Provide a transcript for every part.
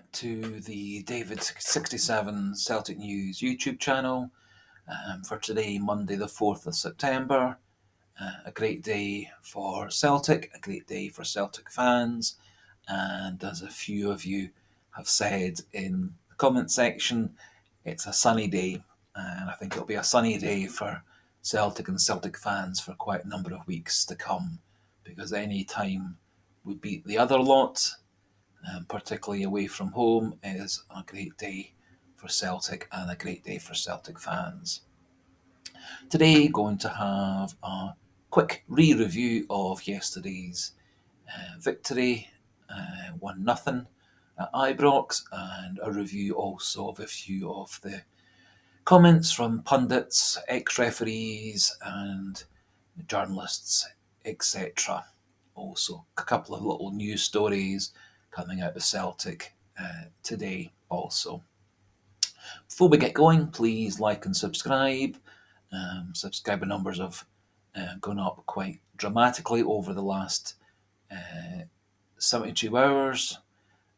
back to the David67 Celtic News YouTube channel for today, Monday the 4th of September. A great day for Celtic, a great day for Celtic fans, and as a few of you have said in the comment section, it's a sunny day, and I think it'll be a sunny day for Celtic and Celtic fans for quite a number of weeks to come, because any time we beat the other lot, particularly away from home, is a great day for Celtic and a great day for Celtic fans. Today, going to have a quick re-review of yesterday's victory, 1-0 at Ibrox, and a review also of a few of the comments from pundits, ex-referees and journalists, etc. Also, a couple of little news stories coming out of Celtic today also. Before we get going, please like and subscribe. Subscriber numbers have gone up quite dramatically over the last 72 hours,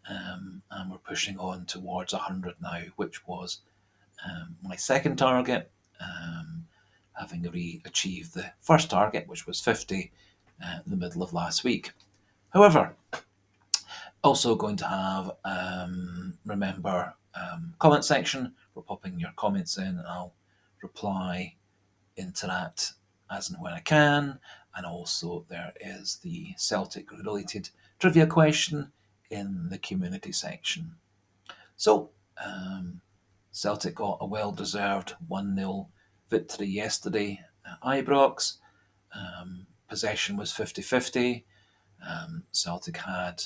and we're pushing on towards 100 now, which was my second target, having achieved the first target, which was 50 in the middle of last week. However, also going to have, remember, comment section. We're popping your comments in, and I'll reply, interact as and when I can. And also there is the Celtic related trivia question in the community section. So, Celtic got a well-deserved 1-0 victory yesterday at Ibrox. Possession was 50-50. Celtic had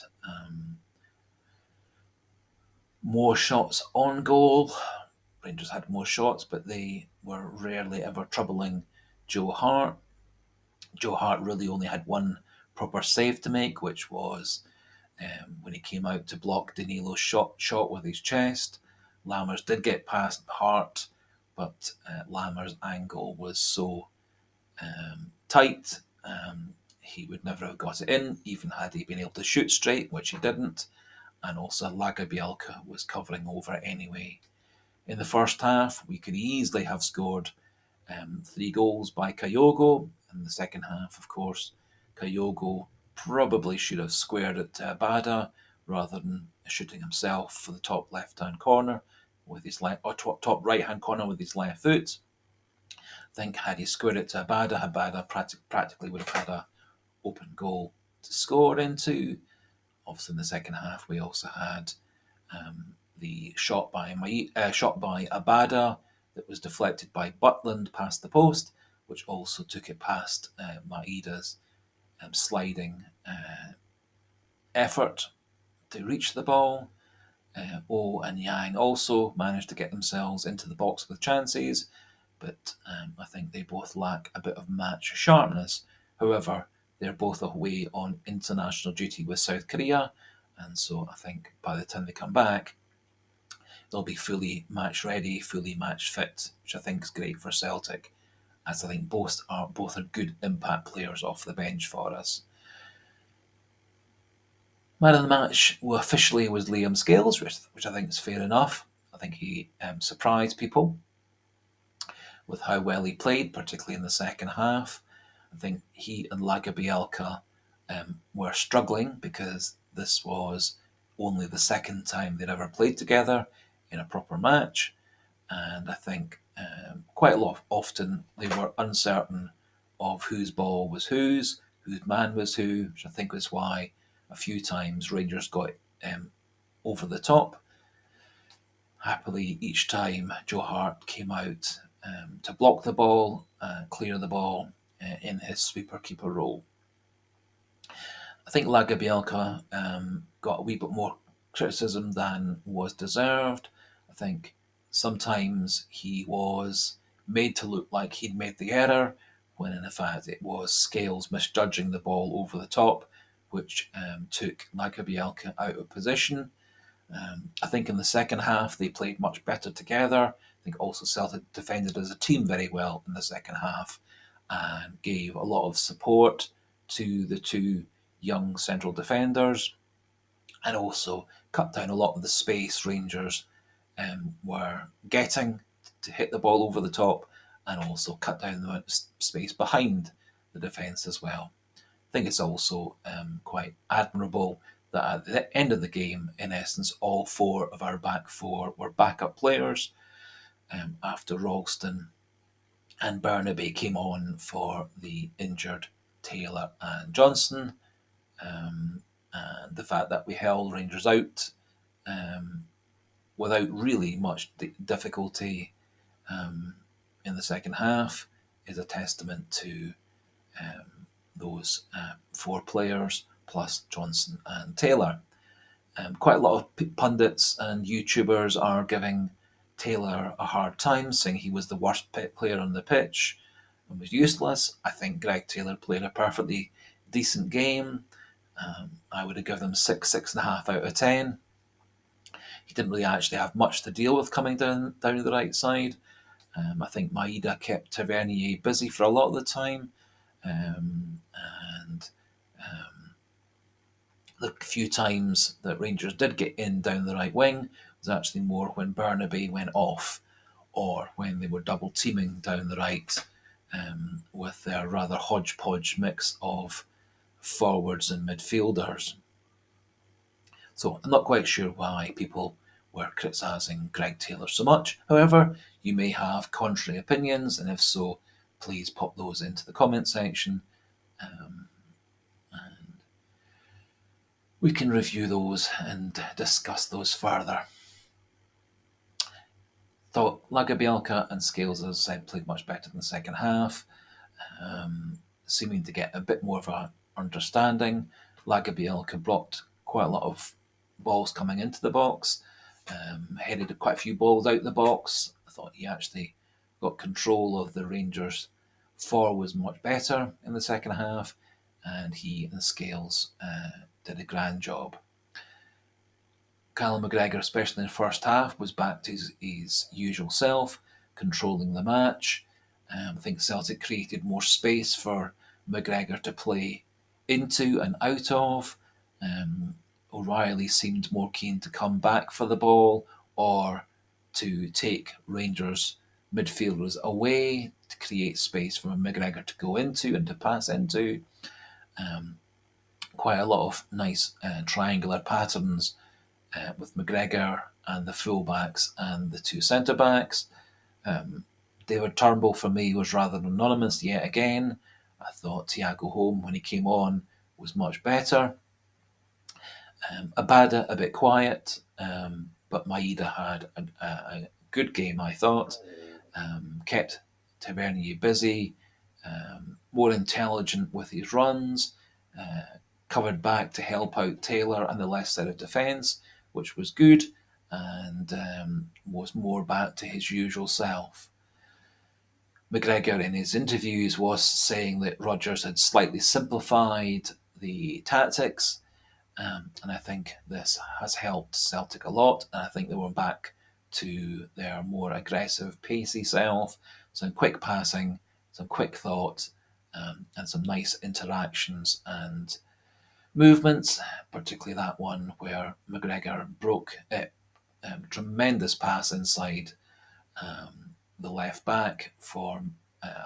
more shots on goal. Rangers had more shots, but they were rarely ever troubling Joe Hart. Joe Hart really only had one proper save to make, which was when he came out to block Danilo's shot with his chest. Lammers did get past Hart, but Lammers' angle was so tight, he would never have got it in, even had he been able to shoot straight, which he didn't. And also Lagerbielke was covering over anyway. In the first half, we could easily have scored 3 goals by Kyogo. In the second half, of course, Kyogo probably should have squared it to Maeda rather than shooting himself for the top left-hand corner with his top right-hand corner with his left foot. I think had he squared it to Maeda practically would have had an open goal to score into. Obviously, in the second half, we also had the shot by Maeda that was deflected by Butland past the post, which also took it past Maeda's sliding effort to reach the ball. O and Yang also managed to get themselves into the box with chances, but I think they both lack a bit of match sharpness. However, they're both away on international duty with South Korea, and so I think by the time they come back, they'll be fully match ready, fully match fit, which I think is great for Celtic, as I think both are good impact players off the bench for us. Man of the match officially was Liam Scales, which I think is fair enough. I think he surprised people with how well he played, particularly in the second half. I think he and Lagerbielke were struggling because this was only the second time they'd ever played together in a proper match, and I think quite a lot often they were uncertain of whose ball was whose man was who, which I think was why a few times Rangers got over the top. Happily, each time Joe Hart came out to block the ball, clear the ball in his sweeper-keeper role. I think Lagerbielke got a wee bit more criticism than was deserved. I think sometimes he was made to look like he'd made the error, when in fact it was Scales misjudging the ball over the top, which took Lagerbielke out of position. I think in the second half they played much better together. I think also Celtic defended as a team very well in the second half and gave a lot of support to the two young central defenders, and also cut down a lot of the space Rangers were getting to hit the ball over the top, and also cut down the amount of space behind the defence as well. I think it's also quite admirable that at the end of the game, in essence, all four of our back four were backup players after Ralston and Burnaby came on for the injured Taylor and Johnston. And the fact that we held Rangers out without really much difficulty in the second half is a testament to those four players plus Johnston and Taylor. Quite a lot of pundits and YouTubers are giving Taylor a hard time, saying he was the worst player on the pitch and was useless. I think Greg Taylor played a perfectly decent game. I would have given him 6.5 out of 10. He didn't really actually have much to deal with coming down the right side. I think Maeda kept Tavernier busy for a lot of the time. And the few times that Rangers did get in down the right wing was actually more when Burnaby went off or when they were double teaming down the right with their rather hodgepodge mix of forwards and midfielders. So I'm not quite sure why people were criticising Greg Taylor so much. However, you may have contrary opinions, and if so, please pop those into the comment section. And we can review those and discuss those further. Thought Lagerbielke and Scales, as I said, played much better in the second half, seeming to get a bit more of an understanding. Lagerbielke blocked quite a lot of balls coming into the box, headed quite a few balls out the box. I thought he actually got control of the Rangers' forwards much better in the second half, and he and Scales did a grand job. Callum McGregor, especially in the first half, was back to his usual self, controlling the match. I think Celtic created more space for McGregor to play into and out of. O'Reilly seemed more keen to come back for the ball or to take Rangers midfielders away to create space for McGregor to go into and to pass into. Quite a lot of nice triangular patterns with McGregor and the fullbacks and the two centre-backs. David Turnbull, for me, was rather anonymous yet again. I thought Thiago Holm, when he came on, was much better. Abada, a bit quiet, but Maeda had a good game, I thought. Kept Tavernier busy, more intelligent with his runs, covered back to help out Taylor and the left side of defence, which was good, and was more back to his usual self. McGregor, in his interviews, was saying that Rodgers had slightly simplified the tactics, and I think this has helped Celtic a lot, and I think they were back to their more aggressive, pacey self, some quick passing, some quick thought, and some nice interactions and movements, particularly that one where McGregor broke it. Tremendous pass inside the left back for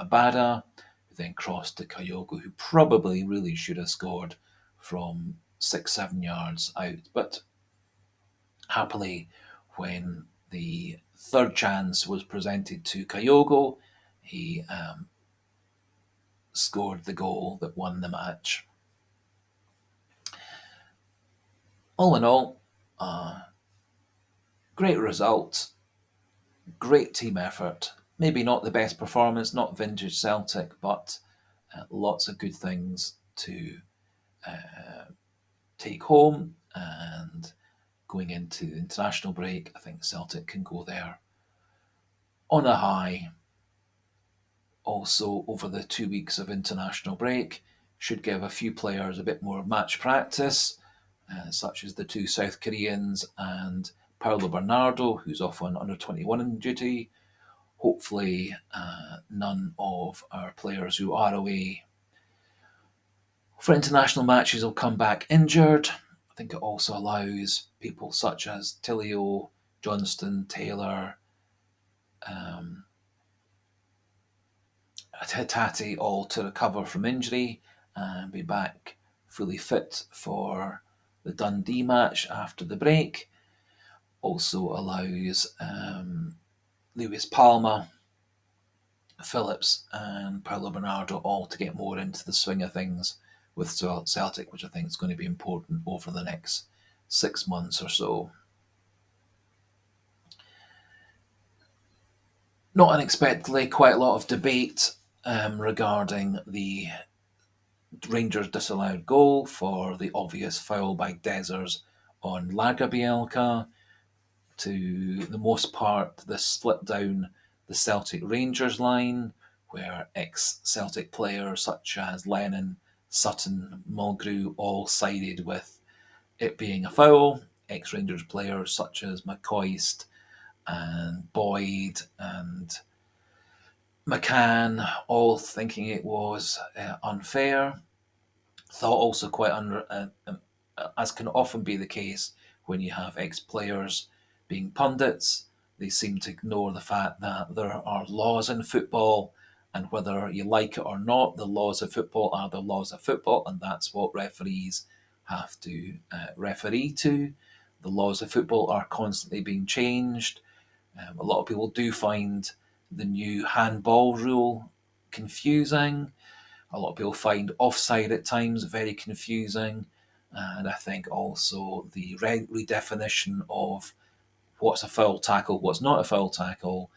Abada, who then crossed to Kyogo, who probably really should have scored from 6-7 yards out. But happily, when the third chance was presented to Kyogo, he scored the goal that won the match. All in all, great result, great team effort. Maybe not the best performance, not vintage Celtic, but lots of good things to take home. And going into the international break, I think Celtic can go there on a high. Also, over the 2 weeks of international break, should give a few players a bit more match practice, such as the two South Koreans and Paulo Bernardo, who's off on under-21 duty. Hopefully, none of our players who are away for international matches will come back injured. I think it also allows people such as Tilio, Johnston, Taylor, um, Tati all to recover from injury and be back fully fit for the Dundee match after the break. Also allows Lewis Palmer, Phillips, and Paulo Bernardo all to get more into the swing of things with Celtic, which I think is going to be important over the next 6 months or so. Not unexpectedly, quite a lot of debate regarding the Rangers disallowed goal for the obvious foul by Dessers on Lagerbielke. To the most part, this split down the Celtic Rangers line, where ex-Celtic players such as Lennon, Sutton, Mulgrew all sided with it being a foul. Ex-Rangers players such as McCoist and Boyd and McCann all thinking it was unfair. Thought also quite as can often be the case when you have ex-players being pundits, they seem to ignore the fact that there are laws in football, and whether you like it or not, the laws of football are the laws of football, and that's what referees have to referee to. The laws of football are constantly being changed. A lot of people do find the new handball rule confusing. A lot of people find offside at times very confusing. And I think also the redefinition of what's a foul tackle, what's not a foul tackle,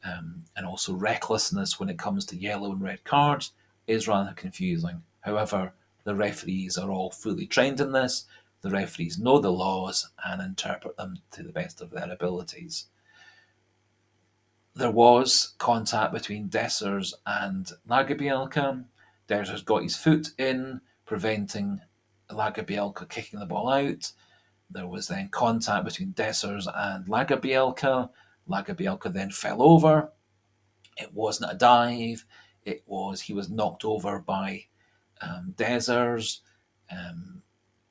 and also recklessness when it comes to yellow and red cards is rather confusing. However, the referees are all fully trained in this. The referees know the laws and interpret them to the best of their abilities. There was contact between Dessers and Lagerbielke. Dessers got his foot in, preventing Lagerbielke kicking the ball out. There was then contact between Dessers and Lagerbielke. Lagerbielke then fell over. It wasn't a dive. He was knocked over by Dessers.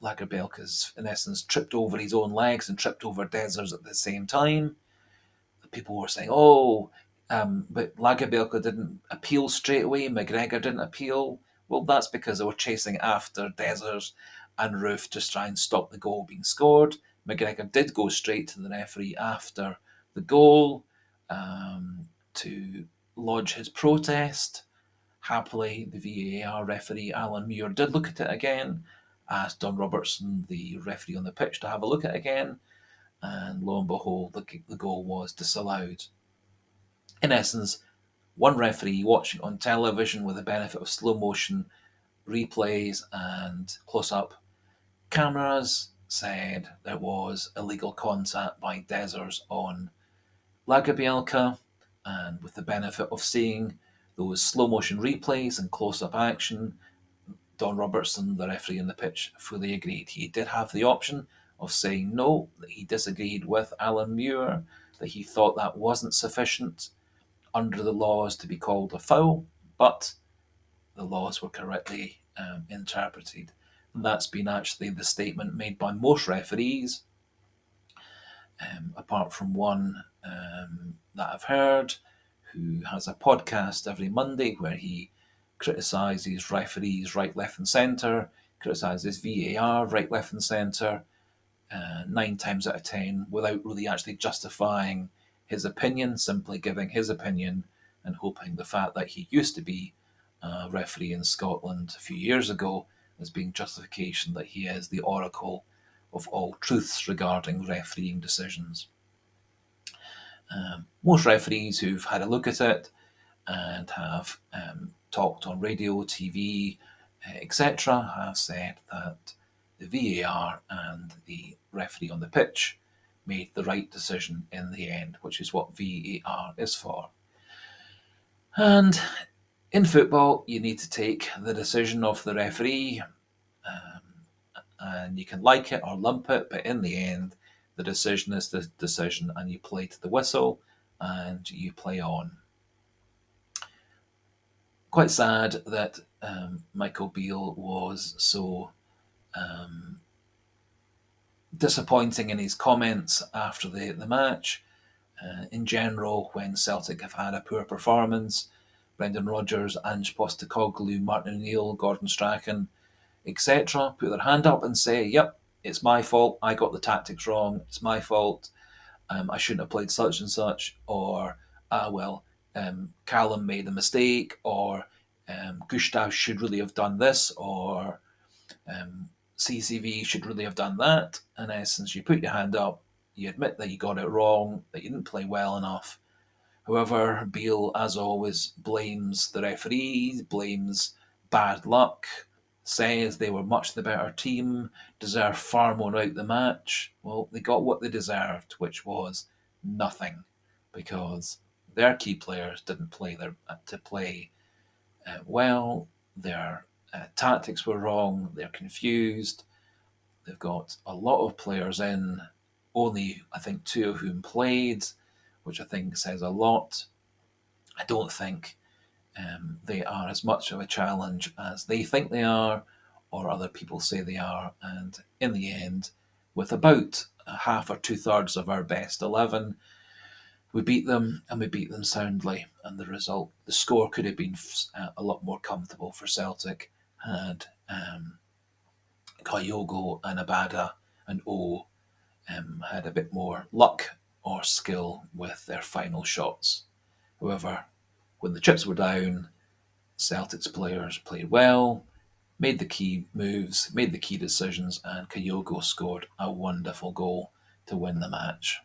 Lagerbielke's, in essence, tripped over his own legs and tripped over Dessers at the same time. People were saying, but Lagerbielke didn't appeal straight away. McGregor didn't appeal. Well, that's because they were chasing after Dessers and Roof to try and stop the goal being scored. McGregor did go straight to the referee after the goal to lodge his protest. Happily, the VAR referee, Alan Muir, did look at it again, asked Don Robertson, the referee on the pitch, to have a look at it again, and lo and behold, the goal was disallowed. In essence, one referee watching on television with the benefit of slow motion replays and close up cameras said there was illegal contact by Dessers on Lagerbielke, and with the benefit of seeing those slow motion replays and close up action, Don Robertson, the referee on the pitch, fully agreed. He did have the option of saying no, that he disagreed with Alan Muir, that he thought that wasn't sufficient under the laws to be called a foul, but the laws were correctly interpreted. And that's been actually the statement made by most referees, apart from one that I've heard, who has a podcast every Monday where he criticises referees right, left, and centre, criticises VAR right, left, and centre, 9 times out of 10, without really actually justifying his opinion, simply giving his opinion and hoping the fact that he used to be a referee in Scotland a few years ago as being justification that he is the oracle of all truths regarding refereeing decisions. Most referees who've had a look at it and have talked on radio, TV, etc., have said that the VAR and the referee on the pitch made the right decision in the end, which is what VAR is for. And in football, you need to take the decision of the referee, and you can like it or lump it, but in the end, the decision is the decision, and you play to the whistle and you play on. Quite sad that Michael Beale was so disappointing in his comments after the match. In general, when Celtic have had a poor performance, Brendan Rodgers, Ange Postecoglou, Martin O'Neill, Gordon Strachan, etc., put their hand up and say, "Yep, it's my fault. I got the tactics wrong. It's my fault. I shouldn't have played such and such," or Callum made a mistake, or Gustav should really have done this, or CCV should really have done that. In essence, you put your hand up, you admit that you got it wrong, that you didn't play well enough. However, Beale, as always, blames the referee, blames bad luck, says they were much the better team, deserve far more out the match. Well, they got what they deserved, which was nothing, because their key players didn't play well. Their tactics were wrong. They're confused. They've got a lot of players in, only I think two of whom played, which I think says a lot. I don't think they are as much of a challenge as they think they are, or other people say they are. And in the end, with about half or two-thirds of our best 11, we beat them, and we beat them soundly. And the score could have been a lot more comfortable for Celtic had Kyogo and Abada and O had a bit more luck or skill with their final shots. However, when the chips were down, Celtic's players played well, made the key moves, made the key decisions, and Kyogo scored a wonderful goal to win the match.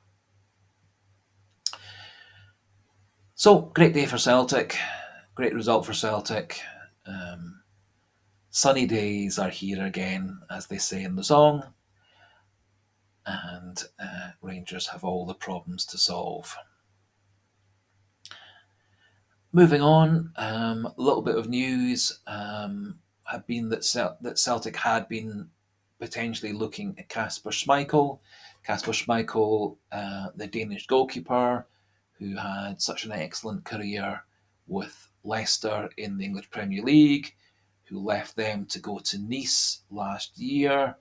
So, great day for Celtic, great result for Celtic. Sunny days are here again, as they say in the song, and Rangers have all the problems to solve. Moving on, a little bit of news had been that Celtic had been potentially looking at Kasper Schmeichel. Kasper Schmeichel, the Danish goalkeeper, who had such an excellent career with Leicester in the English Premier League, who left them to go to Nice last year,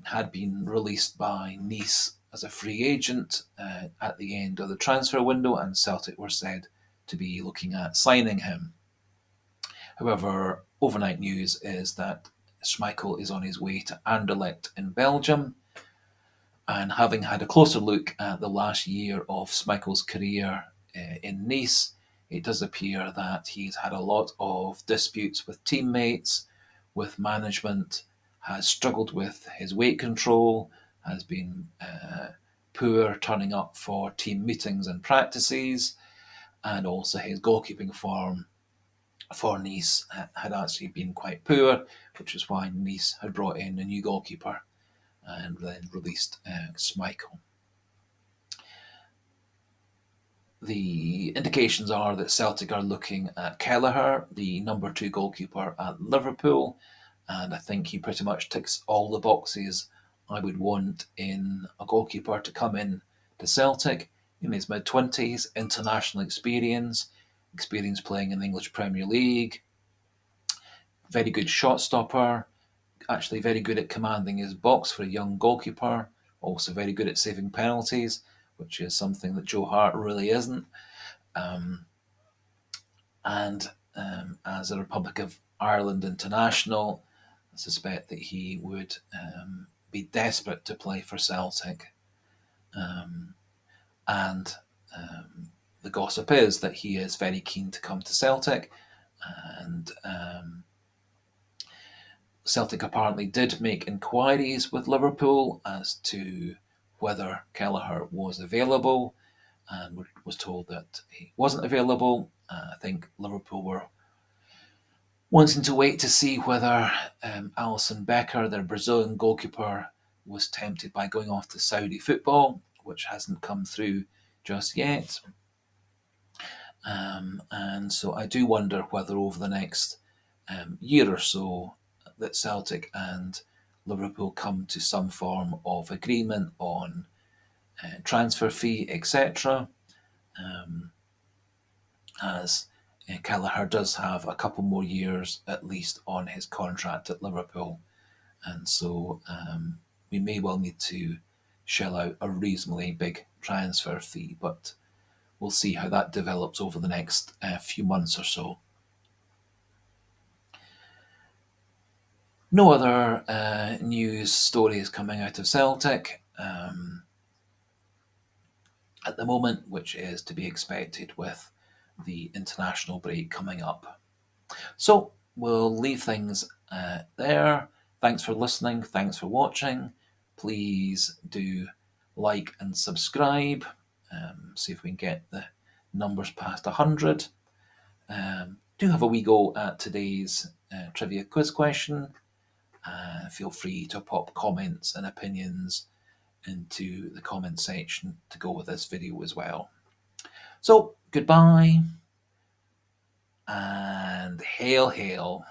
had been released by Nice as a free agent at the end of the transfer window, and Celtic were said to be looking at signing him. However, overnight news is that Schmeichel is on his way to Anderlecht in Belgium, and having had a closer look at the last year of Schmeichel's career in Nice, it does appear that he's had a lot of disputes with teammates, with management, has struggled with his weight control, has been poor turning up for team meetings and practices, and also his goalkeeping form for Nice had actually been quite poor, which is why Nice had brought in a new goalkeeper and then released Schmeichel. The indications are that Celtic are looking at Kelleher, the number 2 goalkeeper at Liverpool, and I think he pretty much ticks all the boxes I would want in a goalkeeper to come in to Celtic. In his mid-20s, international experience playing in the English Premier League, very good shot stopper, actually very good at commanding his box for a young goalkeeper, also very good at saving penalties, which is something that Joe Hart really isn't. And as a Republic of Ireland international, I suspect that he would be desperate to play for Celtic. And the gossip is that he is very keen to come to Celtic, and Celtic apparently did make inquiries with Liverpool as to whether Kelleher was available, and was told that he wasn't available. I think Liverpool were wanting to wait to see whether Alisson Becker, their Brazilian goalkeeper, was tempted by going off to Saudi football, which hasn't come through just yet. And so I do wonder whether over the next year or so that Celtic and Liverpool come to some form of agreement on transfer fee, etc. As Kelleher does have a couple more years at least on his contract at Liverpool, and so we may well need to shell out a reasonably big transfer fee, but we'll see how that develops over the next few months or so. No other news stories coming out of Celtic at the moment, which is to be expected with the international break coming up. So we'll leave things there. Thanks for listening. Thanks for watching. Please do like and subscribe. See if we can get the numbers past 100. Do have a wee go at today's trivia quiz question. Feel free to pop comments and opinions into the comment section to go with this video as well. So, goodbye and hail, hail.